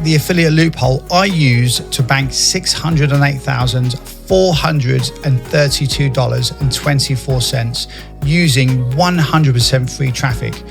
the affiliate loophole, I use to bank $608,432.24 using 100% free traffic.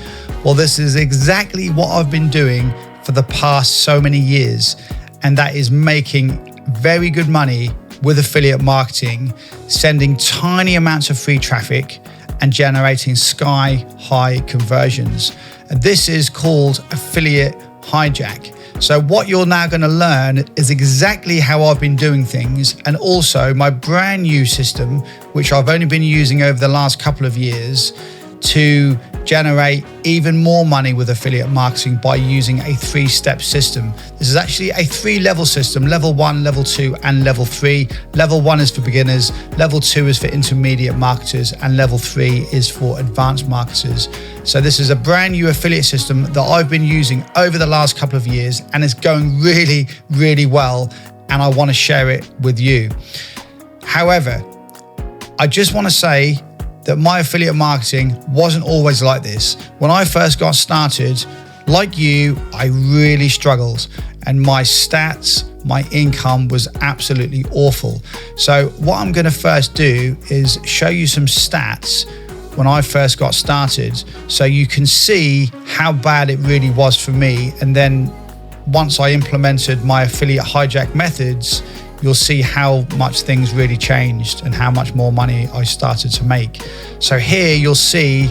Well, this is exactly what I've been doing for the past so many years, and that is making very good money with affiliate marketing, sending tiny amounts of free traffic and generating sky high conversions. And this is called affiliate hijack. So what you're now going to learn is exactly how I've been doing things, and also my brand new system, which I've only been using over the last couple of years to generate even more money with affiliate marketing by using a 3-step system. This is actually a 3-level system: level 1, level 2, and level 3. Level 1 is for beginners, level 2 is for intermediate marketers, and level 3 is for advanced marketers. So this is a brand new affiliate system that I've been using over the last couple of years, and it's going really, really well, and I want to share it with you. However, I just want to say that my affiliate marketing wasn't always like this. When I first got started, like you, I really struggled, and my stats, my income was absolutely awful. So what I'm going to first do is show you some stats when I first got started, so you can see how bad it really was for me. And then once I implemented my affiliate hijack methods, you'll see how much things really changed and how much more money I started to make. So here you'll see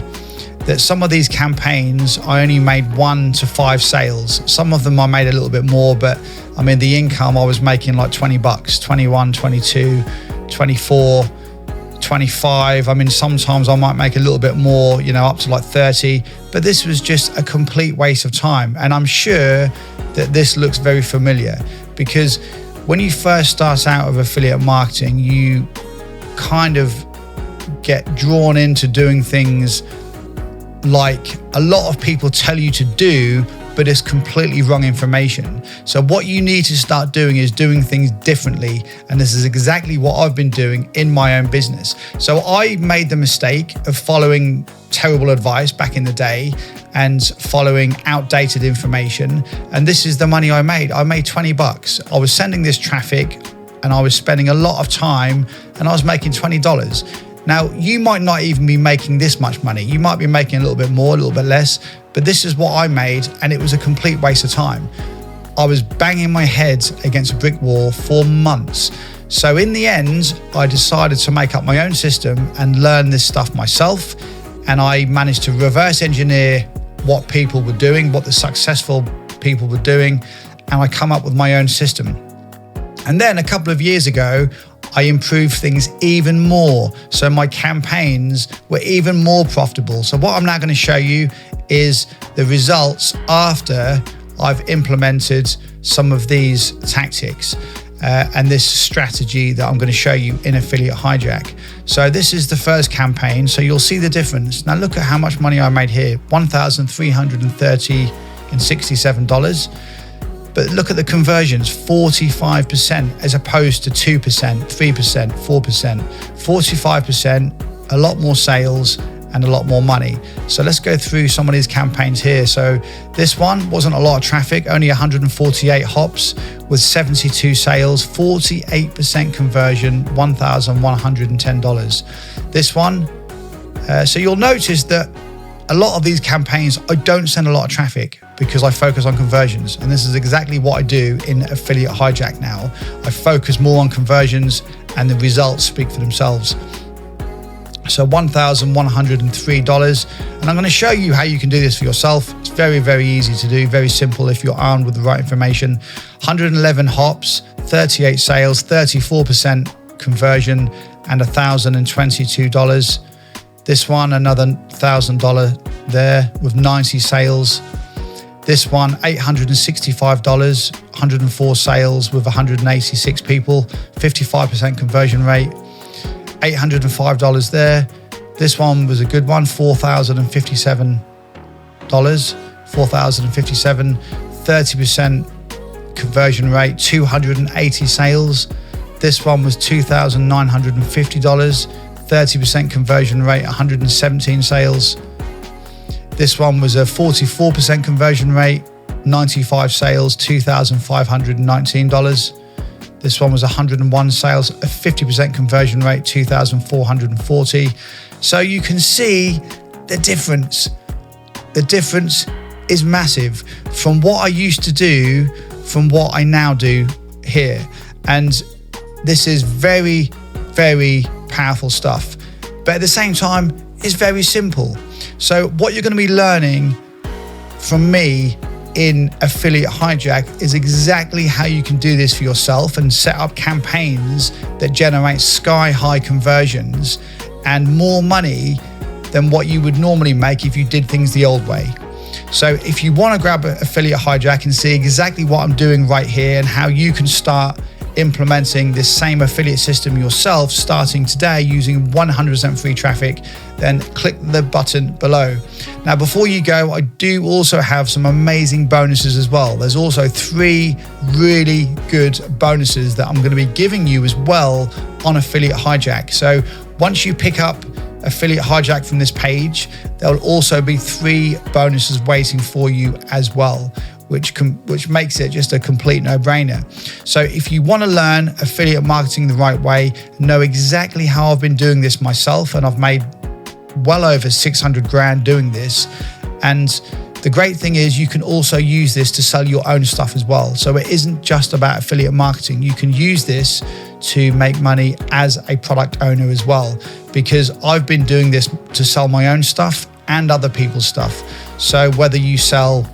that some of these campaigns, I only made 1 to 5 sales. Some of them I made a little bit more, but I mean, the income I was making like $20, 21, 22, 24, 25. I mean, sometimes I might make a little bit more, up to like 30, but this was just a complete waste of time. And I'm sure that this looks very familiar, because when you first start out with affiliate marketing, you kind of get drawn into doing things like a lot of people tell you to do, but it's completely wrong information. So what you need to start doing is doing things differently. And this is exactly what I've been doing in my own business. So I made the mistake of following terrible advice back in the day and following outdated information. And this is the money I made. I made $20. I was sending this traffic and I was spending a lot of time, and I was making $20. Now, you might not even be making this much money. You might be making a little bit more, a little bit less, but this is what I made, and it was a complete waste of time. I was banging my head against a brick wall for months. So in the end, I decided to make up my own system and learn this stuff myself. And I managed to reverse engineer what people were doing, what the successful people were doing, and I come up with my own system. And then a couple of years ago, I improved things even more. So my campaigns were even more profitable. So what I'm now going to show you is the results after I've implemented some of these tactics and this strategy that I'm going to show you in Affiliate Hijack. So this is the first campaign. So you'll see the difference. Now look at how much money I made here, $1,330.67. But look at the conversions, 45% as opposed to 2%, 3%, 4%, 45%, a lot more sales and a lot more money. So let's go through some of these campaigns here. So this one wasn't a lot of traffic, only 148 hops with 72 sales, 48% conversion, $1,110. This one, so you'll notice that a lot of these campaigns, I don't send a lot of traffic because I focus on conversions. And this is exactly what I do in Affiliate Hijack now. I focus more on conversions and the results speak for themselves. So $1,103. And I'm going to show you how you can do this for yourself. It's very, very easy to do, very simple if you're armed with the right information. 111 hops, 38 sales, 34% conversion, and $1,022. This one, another $1,000 there with 90 sales. This one, $865, 104 sales with 186 people, 55% conversion rate, $805 there. This one was a good one, $4,057, 30% conversion rate, 280 sales. This one was $2,950, 30% conversion rate, 117 sales. This one was a 44% conversion rate, 95 sales, $2,519. This one was 101 sales, a 50% conversion rate, 2,440. So you can see the difference. The difference is massive from what I used to do, from what I now do here. And this is very, very powerful stuff. But at the same time, it's very simple. So what you're going to be learning from me in Affiliate Hijack is exactly how you can do this for yourself and set up campaigns that generate sky-high conversions and more money than what you would normally make if you did things the old way. So if you want to grab Affiliate Hijack and see exactly what I'm doing right here and how you can start implementing this same affiliate system yourself starting today using 100% free traffic, then click the button below. Now, before you go, I do also have some amazing bonuses as well. There's also 3 really good bonuses that I'm going to be giving you as well on Affiliate Hijack. So once you pick up Affiliate Hijack from this page, there will also be 3 bonuses waiting for you as well, which makes it just a complete no-brainer. So if you want to learn affiliate marketing the right way, know exactly how I've been doing this myself, and I've made well over 600 grand doing this. And the great thing is you can also use this to sell your own stuff as well. So it isn't just about affiliate marketing. You can use this to make money as a product owner as well, because I've been doing this to sell my own stuff and other people's stuff. So whether you sell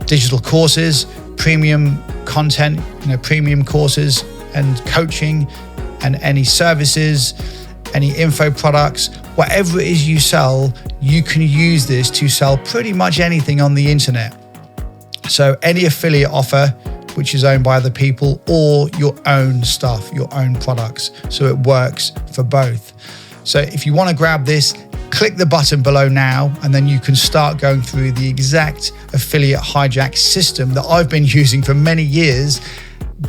digital courses, premium content, premium courses and coaching, and any services, any info products, whatever it is you sell, you can use this to sell pretty much anything on the internet. So any affiliate offer which is owned by other people, or your own stuff, your own products. So it works for both. So if you want to grab this, click the button below now, and then you can start going through the exact Affiliate Hijack system that I've been using for many years.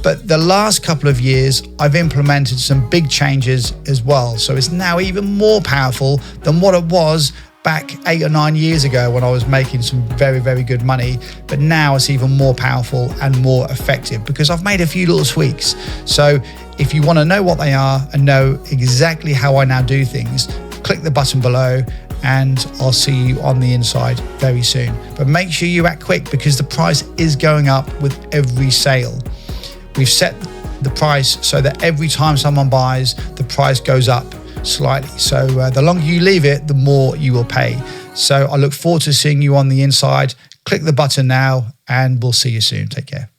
But the last couple of years, I've implemented some big changes as well. So it's now even more powerful than what it was back 8 or 9 years ago when I was making some very, very good money. But now it's even more powerful and more effective because I've made a few little tweaks. So if you want to know what they are and know exactly how I now do things, click the button below and I'll see you on the inside very soon. But make sure you act quick because the price is going up with every sale. We've set the price so that every time someone buys, the price goes up slightly. So the longer you leave it, the more you will pay. So I look forward to seeing you on the inside. Click the button now and we'll see you soon. Take care.